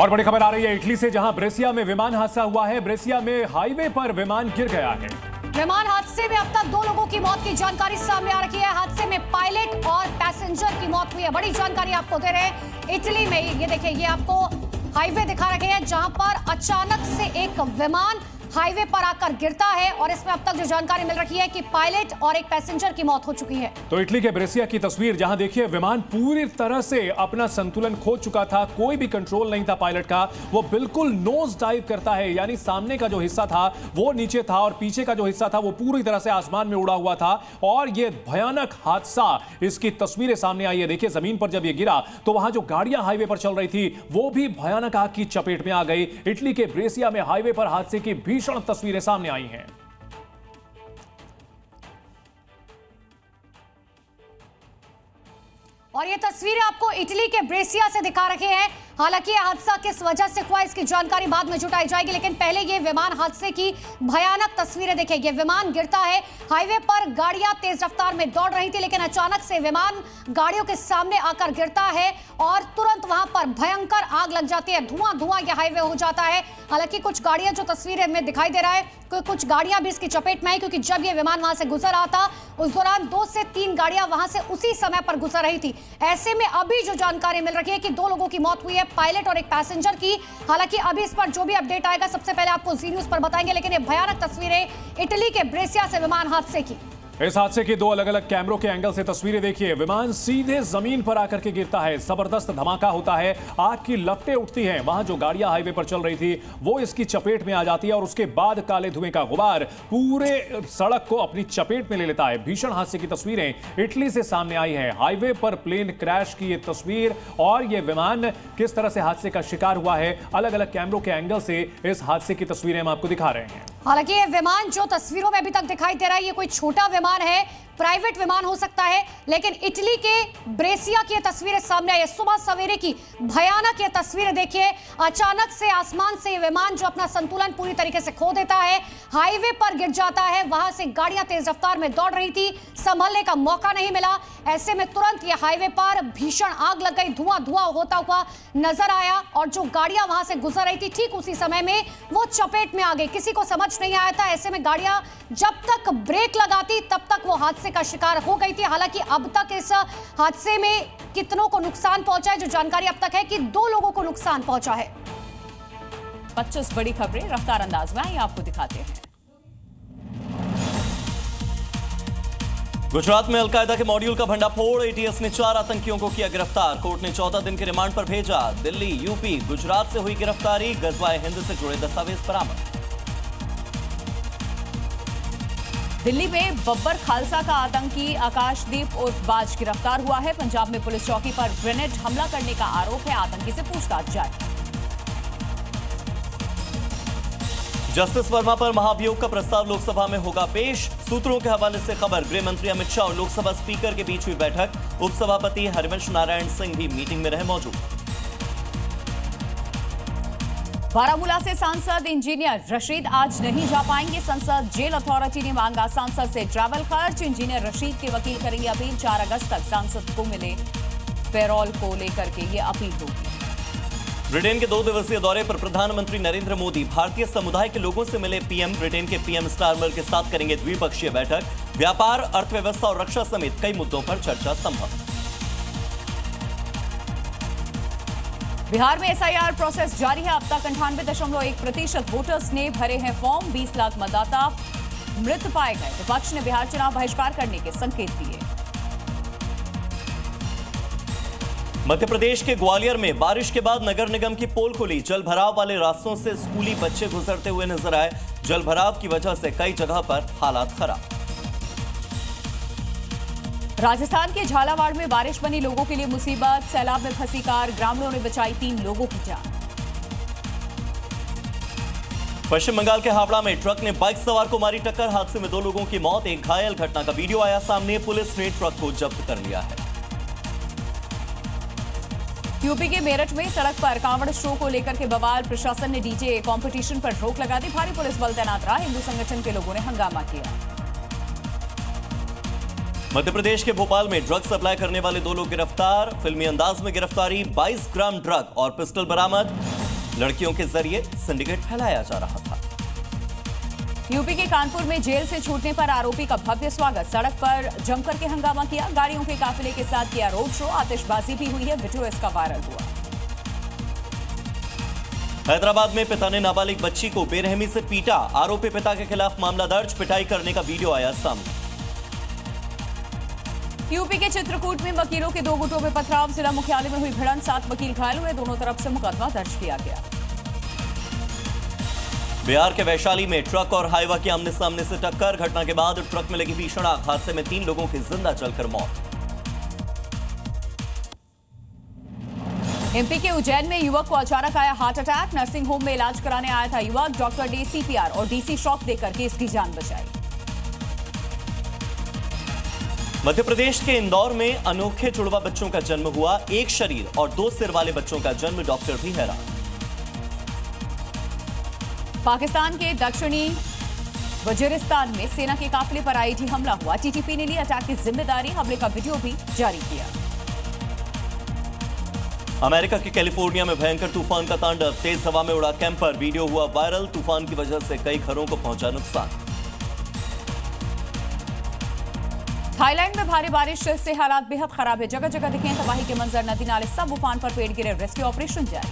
और बड़ी खबर आ रही है इटली से, जहां ब्रेसिया में विमान हादसा हुआ है। ब्रेसिया में हाईवे पर विमान गिर गया है। विमान हादसे में अब तक 2 लोगों की मौत की जानकारी सामने आ रही है। हादसे में पायलट और पैसेंजर की मौत हुई है। बड़ी जानकारी आपको दे रहे हैं इटली में। ये देखिए, ये आपको हाईवे दिखा रखे हैं जहां पर अचानक से एक विमान हाईवे पर आकर गिरता है और इसमें अब तक जो जानकारी मिल रही है कि पायलट और एक पैसेंजर की मौत हो चुकी है। तो इटली के ब्रेसिया की तस्वीर, जहां देखिए विमान पूरी तरह से अपना संतुलन खो चुका था, कोई भी कंट्रोल नहीं था पायलट का। वो बिल्कुल नोज डाइव करता है, यानी सामने का जो हिस्सा था वो नीचे था और पीछे का जो हिस्सा था वो पूरी तरह से आसमान में उड़ा हुआ था। और ये भयानक हादसा, इसकी तस्वीरें सामने आई है। देखिए, जमीन पर जब ये गिरा तो वहां जो गाड़ियां हाईवे पर चल रही थी वो भी भयानक आग की चपेट में आ गई। इटली के ब्रेसिया में हाईवे पर हादसे की भीषण तस्वीरें सामने आई हैं। और ये तस्वीरें आपको इटली के ब्रेसिया से दिखा रखे हैं। हालांकि यह हादसा किस वजह से हुआ इसकी जानकारी बाद में जुटाई जाएगी, लेकिन पहले ये विमान हादसे की भयानक तस्वीरें देखिए। ये विमान गिरता है, हाईवे पर गाड़ियां तेज रफ्तार में दौड़ रही थी, लेकिन अचानक से विमान गाड़ियों के सामने आकर गिरता है और तुरंत वहां पर भयंकर आग लग जाती है। धुआं धुआं यह हाईवे हो जाता है। हालांकि कुछ गाड़ियां जो तस्वीरें में दिखाई दे रहा है, कुछ गाड़ियां भी इसकी चपेट में आई, क्योंकि जब यह विमान वहां से गुजर रहा था उस दौरान 2 से 3 गाड़ियां वहां से उसी समय पर गुजर रही थी। ऐसे में अभी जो जानकारी मिल रही है कि 2 लोगों की मौत हुई है, पायलट और एक पैसेंजर की। हालांकि अभी इस पर जो भी अपडेट आएगा सबसे पहले आपको जी न्यूज पर बताएंगे, लेकिन ये भयानक तस्वीरें इटली के ब्रेसिया से विमान हादसे की। इस हादसे की 2 अलग अलग कैमरों के एंगल से तस्वीरें देखिए। विमान सीधे जमीन पर आकर के गिरता है, जबरदस्त धमाका होता है, आग की लपटें उठती हैं। वहां जो गाड़ियां हाईवे पर चल रही थी वो इसकी चपेट में आ जाती है और उसके बाद काले धुएं का गुबार पूरे सड़क को अपनी चपेट में ले लेता है। भीषण हादसे की तस्वीरें इटली से सामने आई हैं। हाईवे पर प्लेन क्रैश की ये तस्वीर और ये विमान किस तरह से हादसे का शिकार हुआ है, अलग अलग कैमरों के एंगल से इस हादसे की तस्वीरें हम आपको दिखा रहे हैं। हालांकि ये विमान जो तस्वीरों में अभी तक दिखाई दे रहा है, ये कोई छोटा विमान है, प्राइवेट विमान हो सकता है, लेकिन इटली के ब्रेसिया की तस्वीरें सामने आई है। सुबह सवेरे की भयानक ये तस्वीरें देखिए। अचानक से आसमान से ये विमान जो अपना संतुलन पूरी तरीके से खो देता है, हाईवे पर गिर जाता है। वहां से गाड़ियां तेज रफ्तार में दौड़ रही थी, संभलने का मौका नहीं मिला। ऐसे में तुरंत ये हाईवे पर भीषण आग लग गई, धुआं धुआं होता हुआ नजर आया और जो गाड़ियां वहां से गुजर रही थी ठीक उसी समय में वो चपेट में आ गई। किसी को समझ नहीं आया था। ऐसे में गाड़ियां जब तक ब्रेक लगाती तब तक वो हादसे का शिकार हो गई थी। हालांकि अब तक इस हादसे में कितनों को नुकसान पहुंचा है, जो जानकारी अब तक है कि 2 लोगों को नुकसान पहुंचा है। 25 बड़ी खबरें रफ्तार अंदाज में आइए आपको दिखाते हैं। गुजरात में अलकायदा के मॉड्यूल का भंडाफोड़, एटीएस ने 4 आतंकियों को किया गिरफ्तार। कोर्ट ने 14 दिन के रिमांड पर भेजा। दिल्ली, यूपी, गुजरात से हुई गिरफ्तारी, गजवाए हिंद से जुड़े दस्तावेज बरामद। दिल्ली में बब्बर खालसा का आतंकी आकाशदीप उर्फ बाज गिरफ्तार हुआ है। पंजाब में पुलिस चौकी पर ग्रेनेड हमला करने का आरोप है, आतंकी से पूछताछ जारी। जस्टिस वर्मा पर महाभियोग का प्रस्ताव लोकसभा में होगा पेश। सूत्रों के हवाले से खबर, गृह मंत्री अमित शाह और लोकसभा स्पीकर के बीच हुई बैठक। उपसभापति हरिवंश नारायण सिंह भी मीटिंग में रहे मौजूद। बारामूला से सांसद इंजीनियर रशीद आज नहीं जा पाएंगे। संसद जेल अथॉरिटी ने मांगा सांसद से ट्रैवल खर्च। इंजीनियर रशीद के वकील करेंगे अपील। 4 अगस्त तक सांसद को मिले पैरोल को लेकर के ये अपील होगी। ब्रिटेन के 2 दिवसीय दौरे पर प्रधानमंत्री नरेंद्र मोदी, भारतीय समुदाय के लोगों से मिले पीएम। ब्रिटेन के पीएम स्टारमर के साथ करेंगे द्विपक्षीय बैठक। व्यापार, अर्थव्यवस्था और रक्षा समेत कई मुद्दों पर चर्चा संभव। बिहार में एसआईआर प्रोसेस जारी है। अब तक 98.1% वोटर्स ने भरे हैं फॉर्म। 20 लाख मतदाता मृत पाए गए। विपक्ष ने बिहार चुनाव बहिष्कार करने के संकेत दिए। मध्य प्रदेश के ग्वालियर में बारिश के बाद नगर निगम की पोल खुली। जल भराव वाले रास्तों से स्कूली बच्चे गुजरते हुए नजर आए। जल भराव की वजह से कई जगह पर हालात खराब। राजस्थान के झालावाड़ में बारिश बनी लोगों के लिए मुसीबत। सैलाब में फंसी कार, ग्रामीणों ने बचाई 3 लोगों की जान। पश्चिम बंगाल के हावड़ा में ट्रक ने बाइक सवार को मारी टक्कर। हादसे में 2 लोगों की मौत, एक घायल। घटना का वीडियो आया सामने। पुलिस ने ट्रक को जब्त कर लिया है। यूपी के मेरठ में सड़क पर कांवड़ शो को लेकर के बवाल। प्रशासन ने डीजे कंपटीशन पर रोक लगा दी। भारी पुलिस बल तैनात रहा। हिंदू संगठन के लोगों ने हंगामा किया। मध्य प्रदेश के भोपाल में ड्रग सप्लाई करने वाले 2 लोग गिरफ्तार। फिल्मी अंदाज में गिरफ्तारी, 22 ग्राम ड्रग और पिस्टल बरामद। लड़कियों के जरिए सिंडिकेट फैलाया जा रहा था। यूपी के कानपुर में जेल से छूटने पर आरोपी का भव्य स्वागत। सड़क पर जमकर के हंगामा किया, गाड़ियों के काफिले के साथ किया रोड शो, आतिशबाजी भी हुई है। वीडियो इसका वायरल हुआ। हैदराबाद में पिता ने नाबालिग बच्ची को बेरहमी से पीटा, आरोपी पिता के खिलाफ मामला दर्ज। पिटाई करने का वीडियो आया सामने। यूपी के चित्रकूट में वकीलों के दो गुटों में पथराव, जिला मुख्यालय में हुई भिड़ंत, 7 वकील घायल हुए, दोनों तरफ से मुकदमा दर्ज किया गया। बिहार के वैशाली में ट्रक और हाईवा की आमने सामने से टक्कर, घटना के बाद ट्रक में लगी भीषण आग, हादसे में 3 लोगों की जिंदा जलकर मौत। एमपी के उज्जैन में युवक को अचानक आया हार्ट अटैक, नर्सिंग होम में इलाज कराने आया था युवक, डॉक्टर ने सीपीआर और डीसी शॉक देकर के इसकी जान बचाई। मध्य प्रदेश के इंदौर में अनोखे जुड़वा बच्चों का जन्म हुआ, एक शरीर और 2 सिर वाले बच्चों का जन्म, डॉक्टर भी हैरान। पाकिस्तान के दक्षिणी वजीरिस्तान में सेना के काफिले पर आईईडी हमला हुआ, टीटीपी ने ली अटैक की जिम्मेदारी, हमले का वीडियो भी जारी किया। अमेरिका के कैलिफोर्निया में भयंकर तूफान का तांडव, तेज हवा में उड़ा कैंपर, वीडियो हुआ वायरल, तूफान की वजह से कई घरों को पहुंचा नुकसान। थाईलैंड में भारी बारिश से हालात बेहद खराब है, जगह जगह दिखे तबाही के मंजर, नदी नाले सब उफान पर, पेड़ गिरे, रेस्क्यू ऑपरेशन जारी।